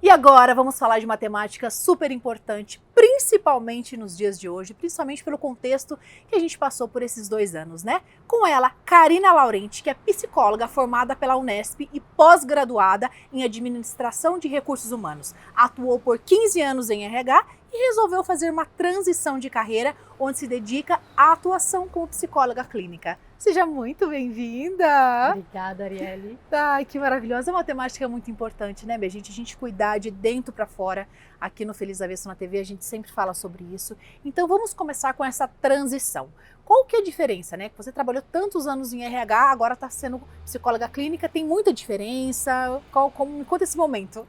E agora vamos falar de uma temática super importante, principalmente nos dias de hoje, principalmente pelo contexto que a gente passou por esses 2 anos, né? Com ela, Karina Laurenti, que é psicóloga formada pela Unesp e pós-graduada em Administração de Recursos Humanos. Atuou por 15 anos em RH e resolveu fazer uma transição de carreira onde se dedica à atuação como psicóloga clínica. Seja muito bem-vinda! Obrigada, Arielle. Ai, que maravilhosa. É uma temática muito importante, né, minha gente? A gente cuidar de dentro para fora. Aqui no Feliz Avesso na TV a gente sempre fala sobre isso. Então vamos começar com essa transição. Qual que é a diferença, né? Você trabalhou tantos anos em RH, agora está sendo psicóloga clínica. Tem muita diferença? Me conta esse momento.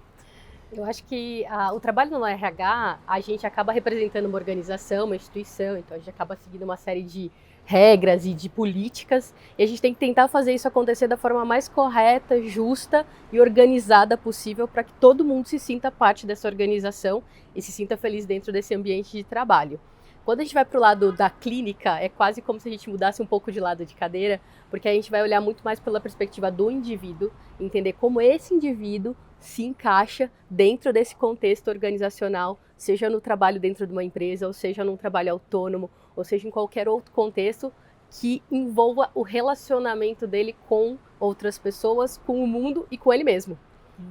Eu acho que o trabalho no RH, a gente acaba representando uma organização, uma instituição, então a gente acaba seguindo uma série de regras e de políticas, e a gente tem que tentar fazer isso acontecer da forma mais correta, justa e organizada possível para que todo mundo se sinta parte dessa organização e se sinta feliz dentro desse ambiente de trabalho. Quando a gente vai para o lado da clínica, é quase como se a gente mudasse um pouco de lado de cadeira, porque a gente vai olhar muito mais pela perspectiva do indivíduo, entender como esse indivíduo se encaixa dentro desse contexto organizacional, seja no trabalho dentro de uma empresa, ou seja num trabalho autônomo, ou seja em qualquer outro contexto que envolva o relacionamento dele com outras pessoas, com o mundo e com ele mesmo.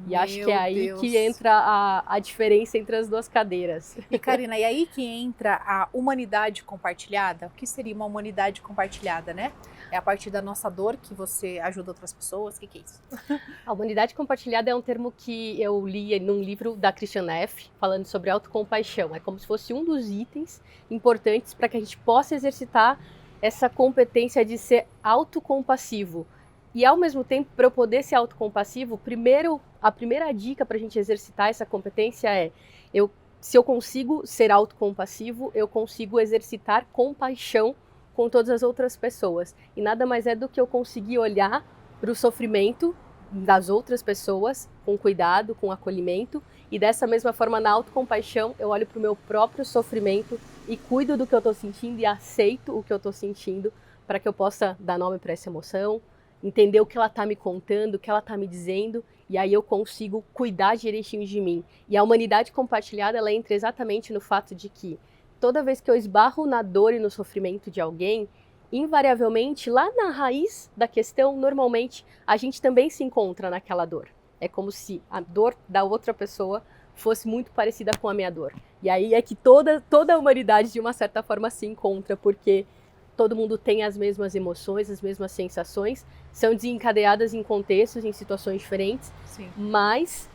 E acho que é aí que entra a diferença entre as duas cadeiras. E Karina, e aí que entra a humanidade compartilhada? O que seria uma humanidade compartilhada, né? É a partir da nossa dor que você ajuda outras pessoas? O que é isso? A humanidade compartilhada é um termo que eu li num livro da Christian Neff, falando sobre autocompaixão. É como se fosse um dos itens importantes para que a gente possa exercitar essa competência de ser autocompassivo. E ao mesmo tempo, para eu poder ser autocompassivo, a primeira dica para a gente exercitar essa competência é, se eu consigo ser autocompassivo, eu consigo exercitar compaixão com todas as outras pessoas. E nada mais é do que eu conseguir olhar para o sofrimento das outras pessoas com cuidado, com acolhimento, e dessa mesma forma, na autocompaixão, eu olho para o meu próprio sofrimento e cuido do que eu estou sentindo e aceito o que eu estou sentindo para que eu possa dar nome para essa emoção, entender o que ela está me contando, o que ela está me dizendo, e aí eu consigo cuidar direitinho de mim. E a humanidade compartilhada, ela entra exatamente no fato de que toda vez que eu esbarro na dor e no sofrimento de alguém, invariavelmente, lá na raiz da questão, normalmente, a gente também se encontra naquela dor. É como se a dor da outra pessoa fosse muito parecida com a minha dor. E aí é que toda a humanidade, de uma certa forma, se encontra, porque todo mundo tem as mesmas emoções, as mesmas sensações, são desencadeadas em contextos, em situações diferentes, Sim. Mas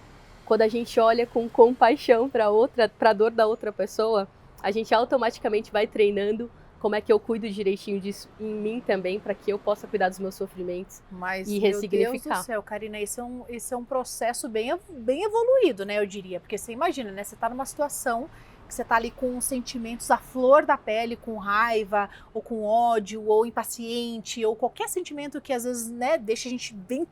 quando a gente olha com compaixão para a dor da outra pessoa, a gente automaticamente vai treinando como é que eu cuido direitinho disso em mim também, para que eu possa cuidar dos meus sofrimentos e ressignificar. Meu Deus do céu, Karina, esse é um processo bem evoluído, né, eu diria, porque você imagina, né, você está numa situação que você está ali com sentimentos à flor da pele, com raiva, ou com ódio, ou impaciente, ou qualquer sentimento que às vezes, né, deixa a gente bem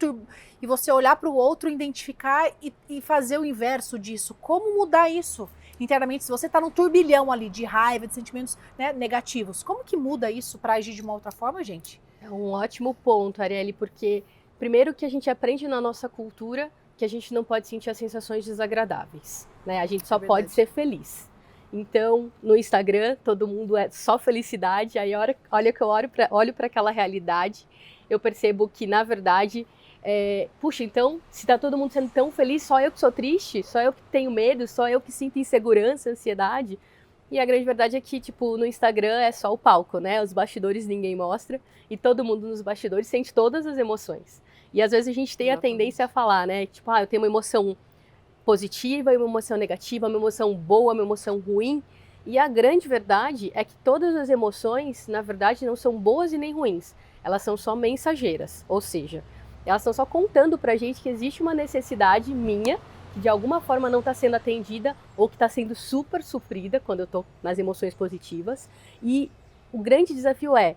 e você olhar para o outro, identificar e fazer o inverso disso. Como mudar isso internamente? Se você está num turbilhão ali de raiva, de sentimentos, né, negativos, como que muda isso para agir de uma outra forma, gente? É um ótimo ponto, Arielle, porque primeiro que a gente aprende na nossa cultura que a gente não pode sentir as sensações desagradáveis, né? A gente só pode ser feliz. Então, no Instagram, todo mundo é só felicidade, aí olha que eu olho para aquela realidade, eu percebo que, na verdade, puxa, então, se tá todo mundo sendo tão feliz, só eu que sou triste, só eu que tenho medo, só eu que sinto insegurança, ansiedade. E a grande verdade é que, tipo, no Instagram é só o palco, né? Os bastidores ninguém mostra, e todo mundo nos bastidores sente todas as emoções. E às vezes a gente tem a tendência a falar, né? Tipo, eu tenho uma emoção positiva e uma emoção negativa, uma emoção boa, uma emoção ruim. E a grande verdade é que todas as emoções, na verdade, não são boas e nem ruins. Elas são só mensageiras, ou seja, elas estão só contando pra gente que existe uma necessidade minha que de alguma forma não está sendo atendida ou que está sendo super suprida quando eu estou nas emoções positivas. E o grande desafio é,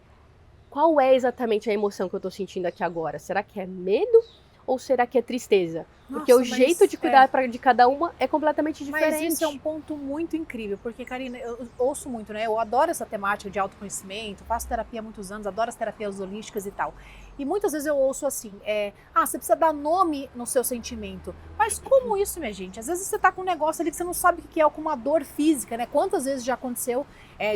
qual é exatamente a emoção que eu estou sentindo aqui agora? Será que é medo? Ou será que é tristeza? Porque o jeito de cuidar de cada uma é completamente diferente. Mas isso é um ponto muito incrível, porque, Karina, eu ouço muito, né? Eu adoro essa temática de autoconhecimento, faço terapia há muitos anos, adoro as terapias holísticas e tal. E muitas vezes eu ouço assim, você precisa dar nome no seu sentimento. Mas como isso, minha gente? Às vezes você tá com um negócio ali que você não sabe o que é, com uma dor física, né? Quantas vezes já aconteceu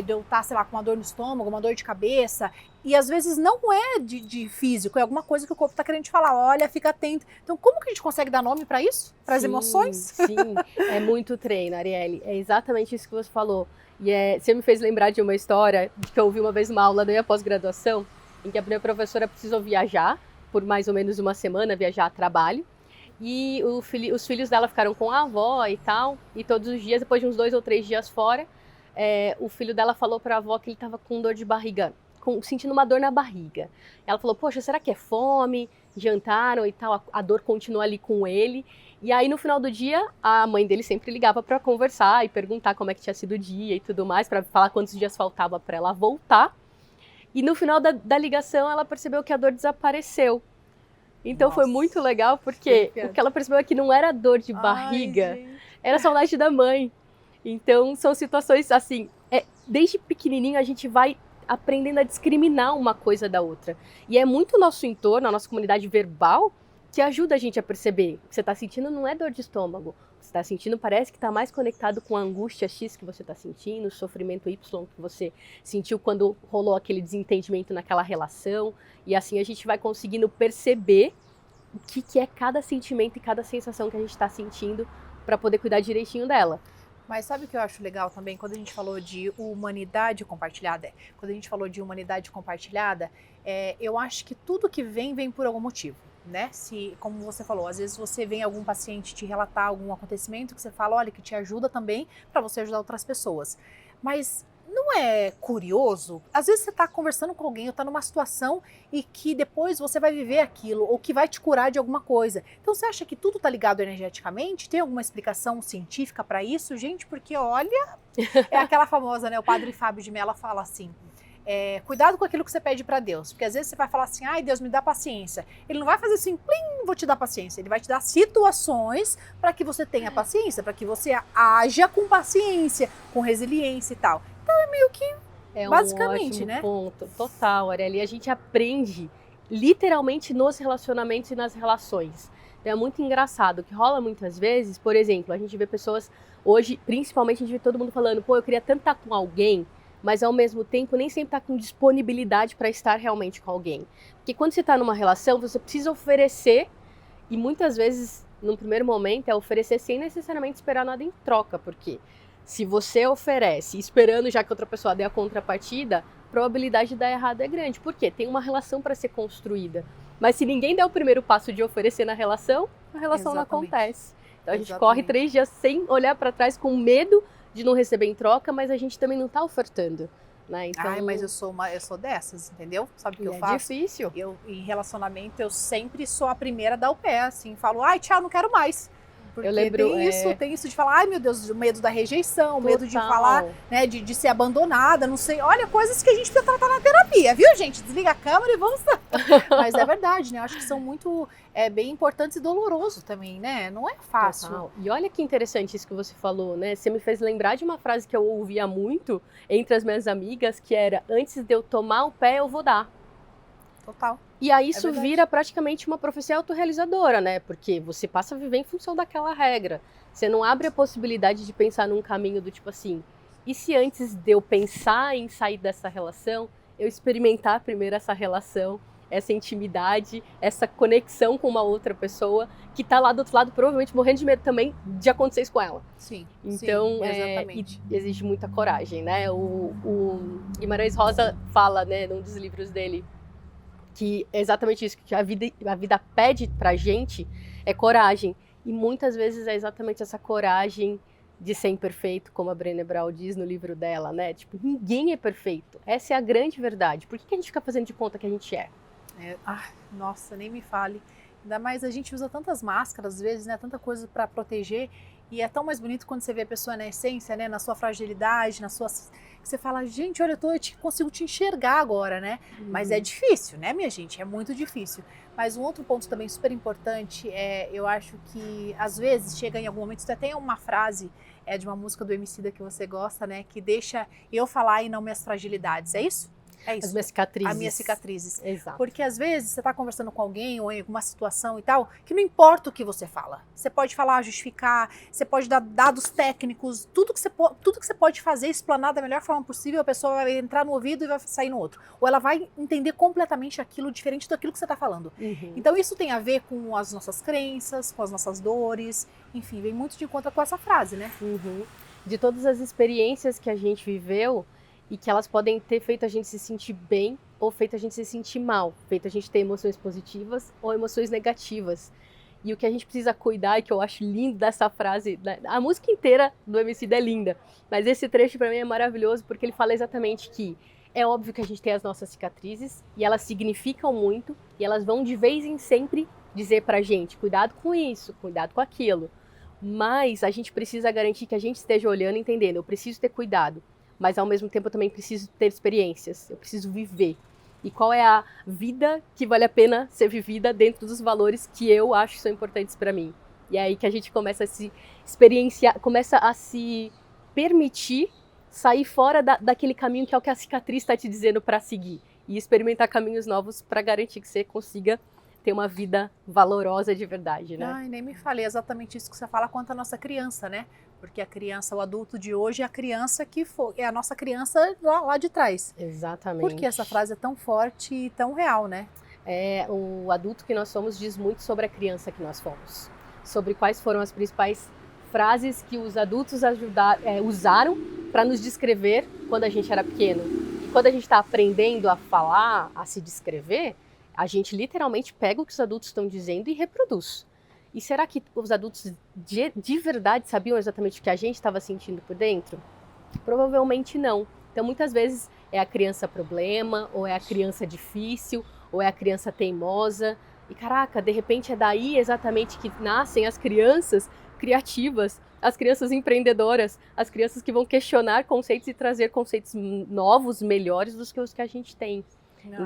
de eu estar, sei lá, com uma dor no estômago, uma dor de cabeça, e às vezes não é de físico, é alguma coisa que o corpo tá querendo te falar, olha, fica atento. Então como que a gente consegue dar nome para isso? Para as emoções? Sim, é muito treino, Arielle. É exatamente isso que você falou. E você me fez lembrar de uma história que eu ouvi uma vez numa aula da minha pós-graduação, em que a minha professora precisou viajar por mais ou menos uma semana, viajar a trabalho. E os filhos dela ficaram com a avó e tal, e todos os dias, depois de uns 2 ou 3 dias fora, o filho dela falou para a avó que ele estava com dor de barriga, sentindo uma dor na barriga. Ela falou, poxa, será que é fome? Jantaram e tal, a dor continua ali com ele. E aí, no final do dia, a mãe dele sempre ligava para conversar e perguntar como é que tinha sido o dia e tudo mais, para falar quantos dias faltava para ela voltar. E no final da ligação, ela percebeu que a dor desapareceu. Então, foi muito legal, porque o que ela percebeu é que não era dor de barriga, era saudade da mãe. Então, são situações assim, desde pequenininho a gente vai aprendendo a discriminar uma coisa da outra. E é muito o nosso entorno, a nossa comunidade verbal, que ajuda a gente a perceber. O que você está sentindo não é dor de estômago. O que você está sentindo parece que está mais conectado com a angústia X que você está sentindo, o sofrimento Y que você sentiu quando rolou aquele desentendimento naquela relação. E assim a gente vai conseguindo perceber o que é cada sentimento e cada sensação que a gente está sentindo para poder cuidar direitinho dela. Mas sabe o que eu acho legal também? Quando a gente falou de humanidade compartilhada, eu acho que tudo que vem por algum motivo, né? Se, como você falou, às vezes você vem algum paciente te relatar algum acontecimento que você fala, olha, que te ajuda também para você ajudar outras pessoas. Mas não é curioso? Às vezes você está conversando com alguém ou está numa situação e que depois você vai viver aquilo ou que vai te curar de alguma coisa. Então você acha que tudo está ligado energeticamente? Tem alguma explicação científica para isso, gente? Porque olha, é aquela famosa, né? O padre Fábio de Mello fala assim, cuidado com aquilo que você pede para Deus, porque às vezes você vai falar assim, ai Deus me dá paciência. Ele não vai fazer assim, plim, vou te dar paciência. Ele vai te dar situações para que você tenha paciência, para que você haja com paciência, com resiliência e tal. Então é meio que basicamente, né? Ponto, total, Arielle. A gente aprende literalmente nos relacionamentos e nas relações. Então é muito engraçado, que rola muitas vezes, por exemplo, a gente vê pessoas hoje, principalmente a gente vê todo mundo falando, pô, eu queria tanto estar com alguém, mas ao mesmo tempo nem sempre está com disponibilidade para estar realmente com alguém. Porque quando você está numa relação, você precisa oferecer, e muitas vezes, num primeiro momento, é oferecer sem necessariamente esperar nada em troca, porque se você oferece esperando já que outra pessoa dê a contrapartida, a probabilidade de dar errado é grande. Por quê? Tem uma relação para ser construída. Mas se ninguém der o primeiro passo de oferecer na relação, a relação não acontece. Então a gente corre 3 dias sem olhar para trás, com medo de não receber em troca, mas a gente também não está ofertando. Né? Então... mas eu sou dessas, entendeu? Sabe o que eu faço? É difícil. Em relacionamento, eu sempre sou a primeira a dar o pé, assim, falo, ai, tchau, não quero mais. Porque eu lembro, tem isso de falar, ai meu Deus, o medo da rejeição, o medo de falar, né, de ser abandonada, não sei. Olha, coisas que a gente precisa tratar na terapia, viu, gente? Desliga a câmera e vamos... Mas é verdade, né? Eu acho que são muito, bem importantes e doloroso também, né? Não é fácil. Total. E olha que interessante isso que você falou, né? Você me fez lembrar de uma frase que eu ouvia muito entre as minhas amigas, que era, antes de eu tomar o pé, eu vou dar. Total. E aí isso vira praticamente uma profecia autorrealizadora, né? Porque você passa a viver em função daquela regra. Você não abre a possibilidade de pensar num caminho do tipo assim, e se antes de eu pensar em sair dessa relação, eu experimentar primeiro essa relação, essa intimidade, essa conexão com uma outra pessoa que tá lá do outro lado, provavelmente morrendo de medo também de acontecer isso com ela. Sim, então, exatamente. Exige muita coragem, né? O Guimarães Rosa fala, né, num dos livros dele, que é exatamente isso, que a vida pede pra gente é coragem. E muitas vezes é exatamente essa coragem de ser imperfeito, como a Brené Brown diz no livro dela, né? Tipo, ninguém é perfeito. Essa é a grande verdade. Por que a gente fica fazendo de conta que a gente é? Nossa, nem me fale. Ainda mais a gente usa tantas máscaras, às vezes, né? Tanta coisa para proteger. E é tão mais bonito quando você vê a pessoa na essência, né? Na sua fragilidade, na sua... Você fala, gente, olha, consigo te enxergar agora, né? Mas é difícil, né, minha gente? É muito difícil. Mas um outro ponto também super importante eu acho que, às vezes, chega em algum momento, você tem uma frase de uma música do Emicida que você gosta, né? Que deixa eu falar e não minhas fragilidades, é isso? É isso. As minhas cicatrizes. As minhas cicatrizes. Exato. Porque às vezes você está conversando com alguém ou em alguma situação e tal, que não importa o que você fala. Você pode falar, justificar, você pode dar dados técnicos, tudo que você pode fazer, explanar da melhor forma possível, a pessoa vai entrar no ouvido e vai sair no outro. Ou ela vai entender completamente aquilo, diferente daquilo que você está falando. Então isso tem a ver com as nossas crenças, com as nossas dores, enfim, vem muito de encontro com essa frase, né? De todas as experiências que a gente viveu e que elas podem ter feito a gente se sentir bem ou feito a gente se sentir mal, feito a gente ter emoções positivas ou emoções negativas. E o que a gente precisa cuidar, e que eu acho lindo dessa frase, a música inteira do Emicida é linda, mas esse trecho para mim é maravilhoso porque ele fala exatamente que é óbvio que a gente tem as nossas cicatrizes e elas significam muito e elas vão de vez em sempre dizer pra gente, cuidado com isso, cuidado com aquilo. Mas a gente precisa garantir que a gente esteja olhando e entendendo, eu preciso ter cuidado, mas ao mesmo tempo eu também preciso ter experiências, eu preciso viver. E qual é a vida que vale a pena ser vivida dentro dos valores que eu acho que são importantes para mim. E é aí que a gente começa a se experienciar, começa a se permitir sair fora daquele caminho que é o que a cicatriz está te dizendo para seguir. E experimentar caminhos novos para garantir que você consiga ter uma vida valorosa de verdade, né? Ai, nem me falei exatamente isso que você fala quanto a nossa criança, né? Porque a criança, o adulto de hoje é a criança que foi, é a nossa criança lá de trás. Exatamente. Por que essa frase é tão forte e tão real, né? O adulto que nós somos diz muito sobre a criança que nós fomos. Sobre quais foram as principais frases que os adultos usaram para nos descrever quando a gente era pequeno. E quando a gente está aprendendo a falar, a se descrever, a gente literalmente pega o que os adultos estão dizendo e reproduz. E será que os adultos de verdade sabiam exatamente o que a gente estava sentindo por dentro? Provavelmente não. Então, muitas vezes é a criança problema, ou é a criança difícil, ou é a criança teimosa. E caraca, de repente é daí exatamente que nascem as crianças criativas, as crianças empreendedoras, as crianças que vão questionar conceitos e trazer conceitos novos, melhores do que os que a gente tem.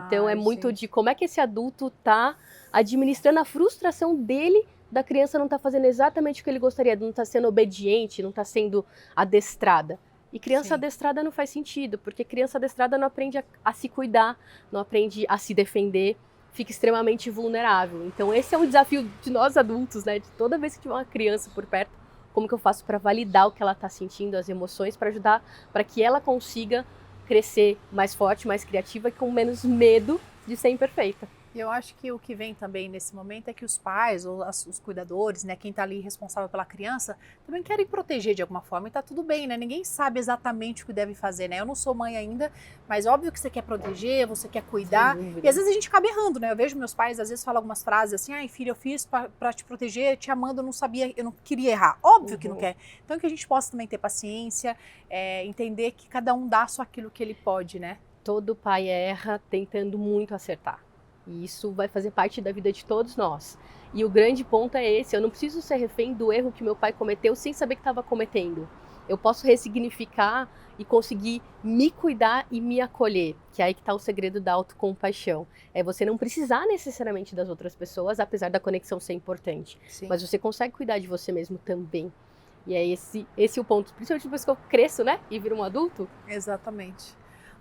Então é muito de como é que esse adulto está administrando a frustração dele da criança não estar fazendo exatamente o que ele gostaria, não estar sendo obediente, não estar sendo adestrada. E criança adestrada não faz sentido, porque criança adestrada não aprende a se cuidar, não aprende a se defender, fica extremamente vulnerável. Então esse é um desafio de nós adultos, né? De toda vez que tiver uma criança por perto, como que eu faço para validar o que ela está sentindo, as emoções, para ajudar, para que ela consiga crescer mais forte, mais criativa e com menos medo de ser imperfeita. E eu acho que o que vem também nesse momento é que os pais ou os cuidadores, né, quem está ali responsável pela criança, também querem proteger de alguma forma e tá tudo bem, né? Ninguém sabe exatamente o que deve fazer, né? Eu não sou mãe ainda, mas óbvio que você quer proteger, você quer cuidar. E às vezes a gente acaba errando, né? Eu vejo meus pais, às vezes falam algumas frases assim, ai filha, eu fiz para te proteger, te amando, eu não sabia, eu não queria errar. Óbvio que não quer. Então que a gente possa também ter paciência, entender que cada um dá só aquilo que ele pode, né? Todo pai erra tentando muito acertar. E isso vai fazer parte da vida de todos nós. E o grande ponto é esse, eu não preciso ser refém do erro que meu pai cometeu sem saber que estava cometendo. Eu posso ressignificar e conseguir me cuidar e me acolher, que é aí que está o segredo da autocompaixão. É você não precisar necessariamente das outras pessoas, apesar da conexão ser importante. Sim. Mas você consegue cuidar de você mesmo também. E é esse o ponto, principalmente depois que eu cresço, né, e viro um adulto. Exatamente.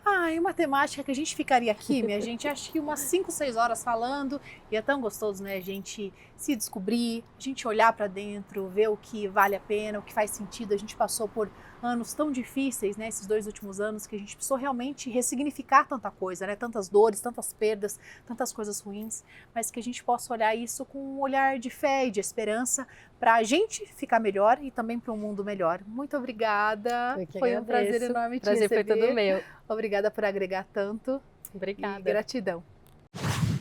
Ah, é uma temática que a gente ficaria aqui, minha gente, acho que umas 5, 6 horas falando, e é tão gostoso, né, a gente se descobrir, a gente olhar para dentro, ver o que vale a pena, o que faz sentido. A gente passou por anos tão difíceis, né, esses 2 últimos anos, que a gente precisou realmente ressignificar tanta coisa, né, tantas dores, tantas perdas, tantas coisas ruins, mas que a gente possa olhar isso com um olhar de fé e de esperança para a gente ficar melhor e também para um mundo melhor. Muito obrigada, foi um prazer enorme te receber. Prazer foi todo meu. Obrigada por agregar tanto. Obrigada. E gratidão.